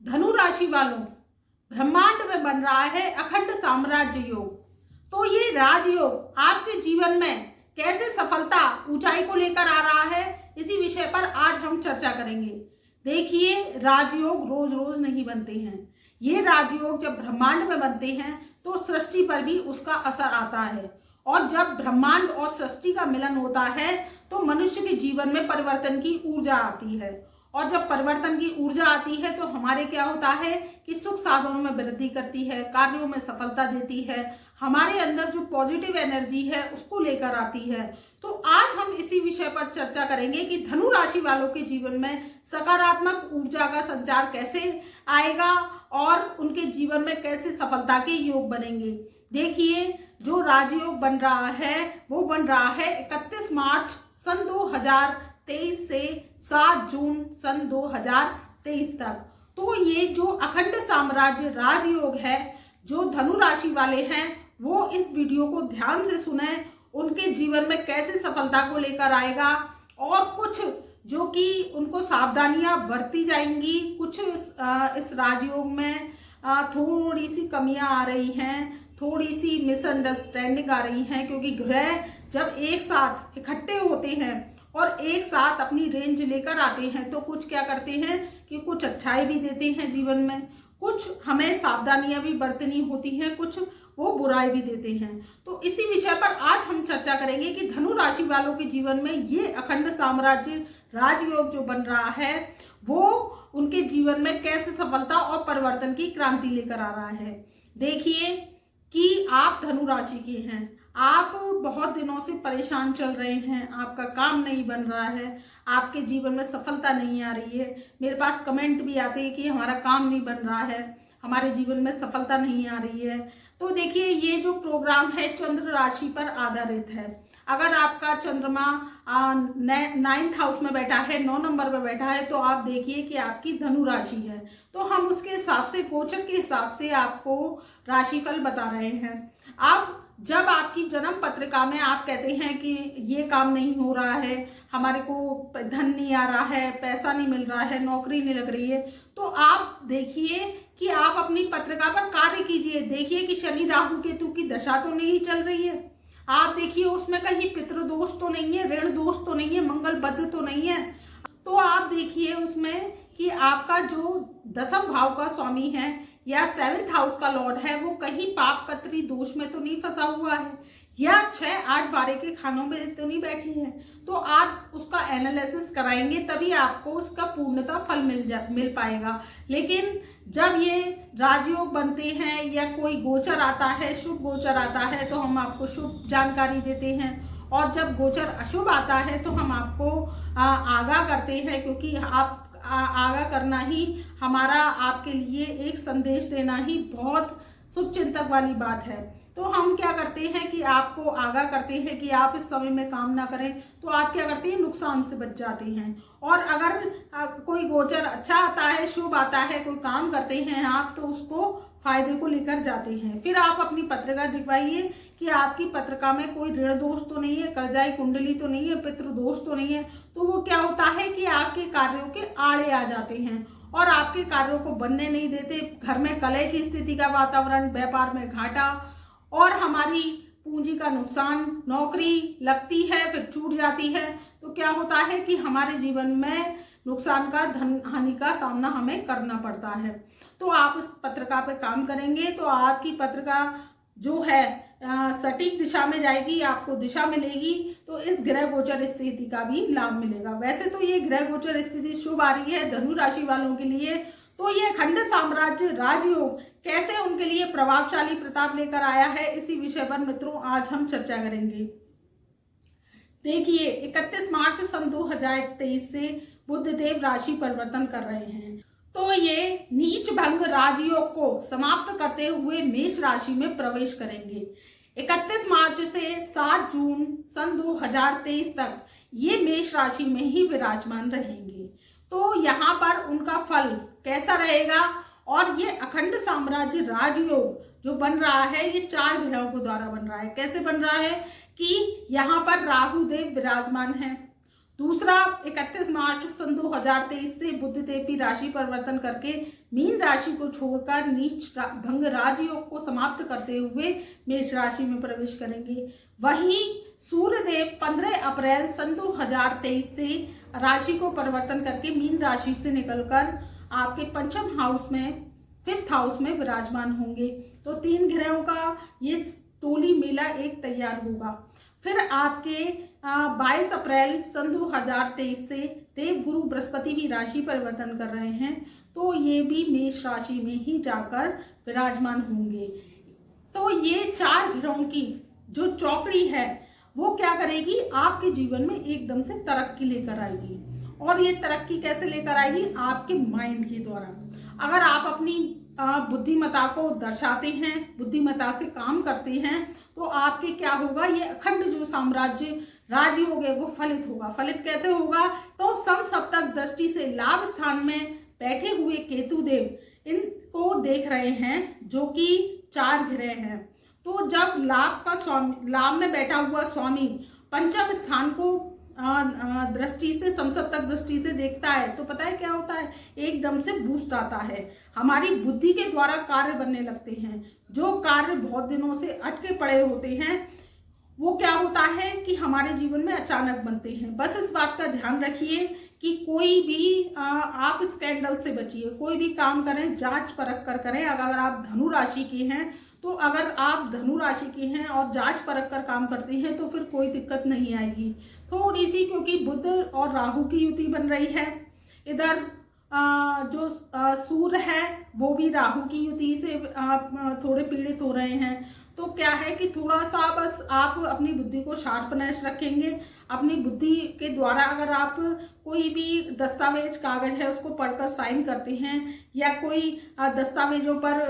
धनु राशि वालों, ब्रह्मांड में बन रहा है अखंड साम्राज्य योग। तो ये राजयोग आपके जीवन में कैसे सफलता ऊंचाई को लेकर आ रहा है, इसी विषय पर आज हम चर्चा करेंगे। देखिए, राजयोग रोज रोज नहीं बनते हैं। ये राजयोग जब ब्रह्मांड में बनते हैं तो सृष्टि पर भी उसका असर आता है, और जब ब्रह्मांड और सृष्टि का मिलन होता है तो मनुष्य के जीवन में परिवर्तन की ऊर्जा आती है। और जब परिवर्तन की ऊर्जा आती है तो हमारे क्या होता है कि सुख साधनों में वृद्धि करती है, कार्यों में सफलता देती है, हमारे अंदर जो पॉजिटिव एनर्जी है उसको लेकर आती है। तो आज हम इसी विषय पर चर्चा करेंगे कि धनु राशि वालों के जीवन में सकारात्मक ऊर्जा का संचार कैसे आएगा और उनके जीवन में कैसे सफलता के योग बनेंगे। देखिए, जो राजयोग बन रहा है वो बन रहा है 31 मार्च सन 2023 से 7 जून सन 2023 तक। तो ये जो अखंड साम्राज्य राजयोग है, जो धनु राशि वाले हैं वो इस वीडियो को ध्यान से सुने, उनके जीवन में कैसे सफलता को लेकर आएगा और कुछ जो कि उनको सावधानियां बरती जाएंगी। कुछ इस राजयोग में थोड़ी सी कमियां आ रही हैं, थोड़ी सी मिसअंडरस्टैंडिंग आ रही हैं, क्योंकि ग्रह जब एक साथ इकट्ठे होते हैं और एक साथ अपनी रेंज लेकर आते हैं तो कुछ क्या करते हैं कि कुछ अच्छाई भी देते हैं जीवन में, कुछ हमें सावधानियां भी बरतनी होती हैं, कुछ वो बुराई भी देते हैं। तो इसी विषय पर आज हम चर्चा करेंगे कि धनु राशि वालों के जीवन में ये अखंड साम्राज्य राजयोग जो बन रहा है वो उनके जीवन में कैसे सफलता और परिवर्तन की क्रांति लेकर आ रहा है। देखिए कि आप धनु राशि के हैं, आप बहुत दिनों से परेशान चल रहे हैं, आपका काम नहीं बन रहा है, आपके जीवन में सफलता नहीं आ रही है। मेरे पास कमेंट भी आते हैं कि हमारा काम नहीं बन रहा है, हमारे जीवन में सफलता नहीं आ रही है। तो देखिए, ये जो प्रोग्राम है चंद्र राशि पर आधारित है। अगर आपका चंद्रमा 9th हाउस में बैठा है, 9 नंबर पर बैठा है, तो आप देखिए कि आपकी धनु राशि है। तो हम उसके हिसाब से, गोचर के हिसाब से आपको राशिफल बता रहे हैं। अब जब आपकी जन्म पत्रिका में आप कहते हैं कि ये काम नहीं हो रहा है, हमारे को धन नहीं आ रहा है, पैसा नहीं मिल रहा है, नौकरी नहीं लग रही है, तो आप देखिए कि आप अपनी पत्रिका पर कार्य कीजिए। देखिए कि शनि राहु केतु की दशा तो नहीं चल रही है, आप देखिए उसमें कहीं पितृदोष तो नहीं है, ऋण दोष तो नहीं है, मंगल बद्ध तो नहीं है। तो आप देखिए उसमें कि आपका जो 10वें भाव का स्वामी है या 7th हाउस का लॉर्ड है वो कहीं पाप कत्री दोष में तो नहीं फंसा हुआ है, या 6-8-12 के खानों में तो नहीं बैठी है। तो आप उसका एनालिसिस कराएंगे तभी आपको उसका पूर्णतः फल मिल पाएगा। लेकिन जब ये राजयोग बनते हैं या कोई गोचर आता है, शुभ गोचर आता है, तो हम आपको शुभ जानकारी देते हैं, और जब गोचर अशुभ आता है तो हम आपको आगाह करते हैं, क्योंकि आप आगाह करना ही हमारा, आपके लिए एक संदेश देना ही बहुत शुभ चिंतक वाली बात है। तो हम क्या करते हैं कि आपको आगाह करते हैं कि आप इस समय में काम ना करें, तो आप क्या करते हैं, नुकसान से बच जाते हैं। और अगर कोई गोचर अच्छा आता है, शुभ आता है, कोई काम करते हैं आप, तो उसको फायदे को लेकर जाते हैं। फिर आप अपनी पत्रिका दिखवाइए कि आपकी पत्रिका में कोई ऋण दोष तो नहीं है, कर्जाई कुंडली तो नहीं है, पितृ दोष तो नहीं है। तो वो क्या होता है कि आपके कार्यों के आड़े आ जाते हैं और आपके कार्यों को बनने नहीं देते। घर में कलह की स्थिति का वातावरण, व्यापार में घाटा और हमारी पूंजी का नुकसान, नौकरी लगती है फिर छूट जाती है। तो क्या होता है कि हमारे जीवन में नुकसान का, धन हानि का सामना हमें करना पड़ता है। तो आप इस पत्रिका पे काम करेंगे तो आपकी पत्रिका जो है सटीक दिशा में जाएगी, आपको दिशा मिलेगी, तो इस ग्रह गोचर स्थिति का भी लाभ मिलेगा। वैसे तो ये ग्रह गोचर स्थिति शुभ आ रही है धनु राशि वालों के लिए। तो ये अखंड साम्राज्य राजयोग कैसे उनके लिए प्रभावशाली प्रताप लेकर आया है, इसी विषय पर मित्रों आज हम चर्चा करेंगे। देखिए, 31 मार्च सन 2023 से बुध देव राशि परिवर्तन कर रहे हैं, तो ये नीच भंग राजयोग को समाप्त करते हुए मेष राशि में प्रवेश करेंगे। 31 मार्च से 7 जून सन 2023 तक ये मेष राशि में ही विराजमान रहेंगे। तो यहाँ पर उनका फल कैसा रहेगा, और ये अखंड साम्राज्य राजयोग जो बन रहा है ये 4 ग्रहों के द्वारा बन रहा है। कैसे बन रहा है कि यहाँ पर राहु देव विराजमान है, दूसरा, 31 मार्च सन 2023 से बुध देव की राशि परिवर्तन करके मीन राशि को छोड़कर नीच भंग राजयोग को समाप्त करते हुए मेष राशि में प्रवेश करेंगे। वहीं सूर्य देव 15 अप्रैल सन 2023 से राशि को परिवर्तन करके मीन राशि से निकलकर आपके पंचम हाउस में, 5th हाउस में विराजमान होंगे। तो 3 ग्रहों का ये टोली मेला एक तैयार होगा। फिर आपके 22 अप्रैल सन 2023 से देवगुरु बृहस्पति भी राशि परिवर्तन कर रहे हैं, तो ये भी मेष राशि में ही जाकर विराजमान होंगे। तो ये 4 ग्रहों की जो चौकड़ी है वो क्या करेगी, आपके जीवन में एकदम से तरक्की लेकर आएगी। और ये तरक्की कैसे लेकर आएगी, आपके माइंड के द्वारा। अगर आप अपनी बुद्धिमत्ता को दर्शाते हैं, बुद्धिमत्ता से काम करते हैं, तो आपके क्या होगा, ये अखंड जो साम्राज्य राजयोग है वो फलित होगा। फलित कैसे होगा, तो समसप्तक दृष्टि से लाभ स्थान में बैठे हुए केतु देव इनको देख रहे हैं, जो कि 4 ग्रह हैं। तो जब लाभ में बैठा हुआ स्वामी पंचम स्थान को दृष्टि से, समसप्तक दृष्टि से देखता है, तो पता है क्या होता है, एकदम से बूस्ट आता है। हमारी बुद्धि के द्वारा कार्य बनने लगते हैं। जो कार्य बहुत दिनों से अटके पड़े होते हैं वो क्या होता है कि हमारे जीवन में अचानक बनते हैं। बस इस बात का ध्यान रखिए कि कोई भी आप स्कैंडल से बचिए। कोई भी काम करें जांच परख कर करें। अगर आप धनु राशि के हैं, तो अगर आप धनु राशि के हैं और जांच परख कर काम करते हैं तो फिर कोई दिक्कत नहीं आएगी। थोड़ी सी, क्योंकि बुध और राहु की युति बन रही है, इधर जो सूर्य है वो भी राहु की युति से थोड़े पीड़ित हो रहे हैं। तो क्या है कि थोड़ा सा बस आप अपनी बुद्धि को शार्पनेस रखेंगे। अपनी बुद्धि के द्वारा अगर आप कोई भी दस्तावेज कागज है उसको पढ़कर साइन करते हैं, या कोई दस्तावेजों पर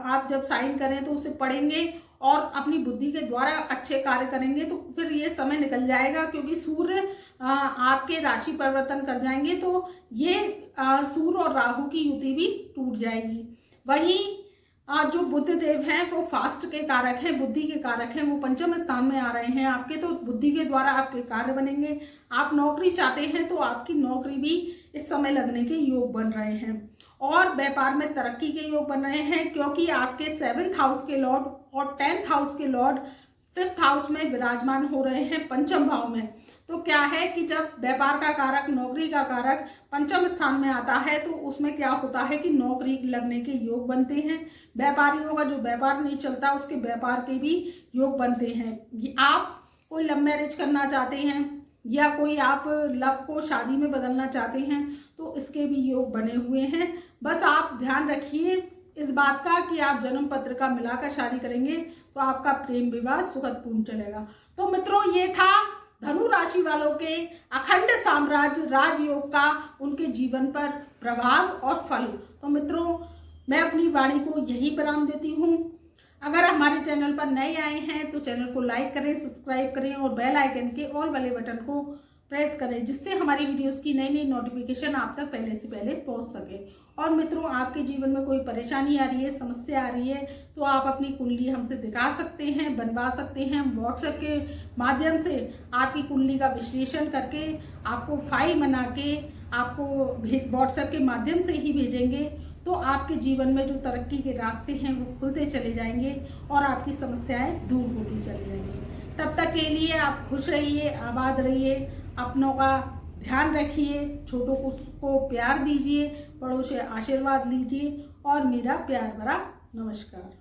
आप जब साइन करें तो उसे पढ़ेंगे और अपनी बुद्धि के द्वारा अच्छे कार्य करेंगे, तो फिर ये समय निकल जाएगा। क्योंकि सूर्य आपके राशि परिवर्तन कर जाएंगे, तो ये सूर्य और राहु की युति भी टूट जाएगी। वहीं जो बुध देव हैं वो फास्ट के कारक हैं, बुद्धि के कारक हैं, वो पंचम स्थान में आ रहे हैं आपके। तो बुद्धि के द्वारा आपके कार्य बनेंगे। आप नौकरी चाहते हैं तो आपकी नौकरी भी इस समय लगने के योग बन रहे हैं। और व्यापार में तरक्की के योग बन रहे हैं, क्योंकि आपके 7th हाउस के लॉर्ड और 10th हाउस के लॉर्ड 5th हाउस में विराजमान हो रहे हैं, पंचम भाव में। तो क्या है कि जब व्यापार का कारक, नौकरी का कारक पंचम स्थान में आता है, तो उसमें क्या होता है कि नौकरी लगने के योग बनते हैं। व्यापारियों का जो व्यापार नहीं चलता उसके व्यापार के भी योग बनते हैं। आप कोई लव मैरिज करना चाहते हैं या कोई आप लव को शादी में बदलना चाहते हैं, तो इसके भी योग बने हुए हैं। बस आप ध्यान रखिए इस बात का कि आप जन्म पत्र का मिलाकर शादी करेंगे तो आपका प्रेम विवाह सुखदपूर्ण चलेगा। तो मित्रों, ये था धनु राशि वालों के अखंड साम्राज्य राजयोग का उनके जीवन पर प्रभाव और फल। तो मित्रों, मैं अपनी वाणी को यही विराम देती हूँ। अगर हमारे चैनल पर नए आए हैं तो चैनल को लाइक करें, सब्सक्राइब करें और बेल आइकन के ऑल वाले बटन को प्रेस करें, जिससे हमारी वीडियोस की नई नई नोटिफिकेशन आप तक पहले से पहले पहुंच सके। और मित्रों, आपके जीवन में कोई परेशानी आ रही है, समस्या आ रही है, तो आप अपनी कुंडली हमसे दिखा सकते हैं, बनवा सकते हैं। हम व्हाट्सएप के माध्यम से आपकी कुंडली का विश्लेषण करके आपको फाइल बना के आपको व्हाट्सएप के माध्यम से ही भेजेंगे। तो आपके जीवन में जो तरक्की के रास्ते हैं वो खुलते चले जाएंगे और आपकी समस्याएं दूर होती चली जाएंगी। तब तक के लिए आप खुश रहिए, आबाद रहिए, अपनों का ध्यान रखिए, छोटों को प्यार दीजिए, बड़ों से आशीर्वाद लीजिए और मेरा प्यार भरा नमस्कार।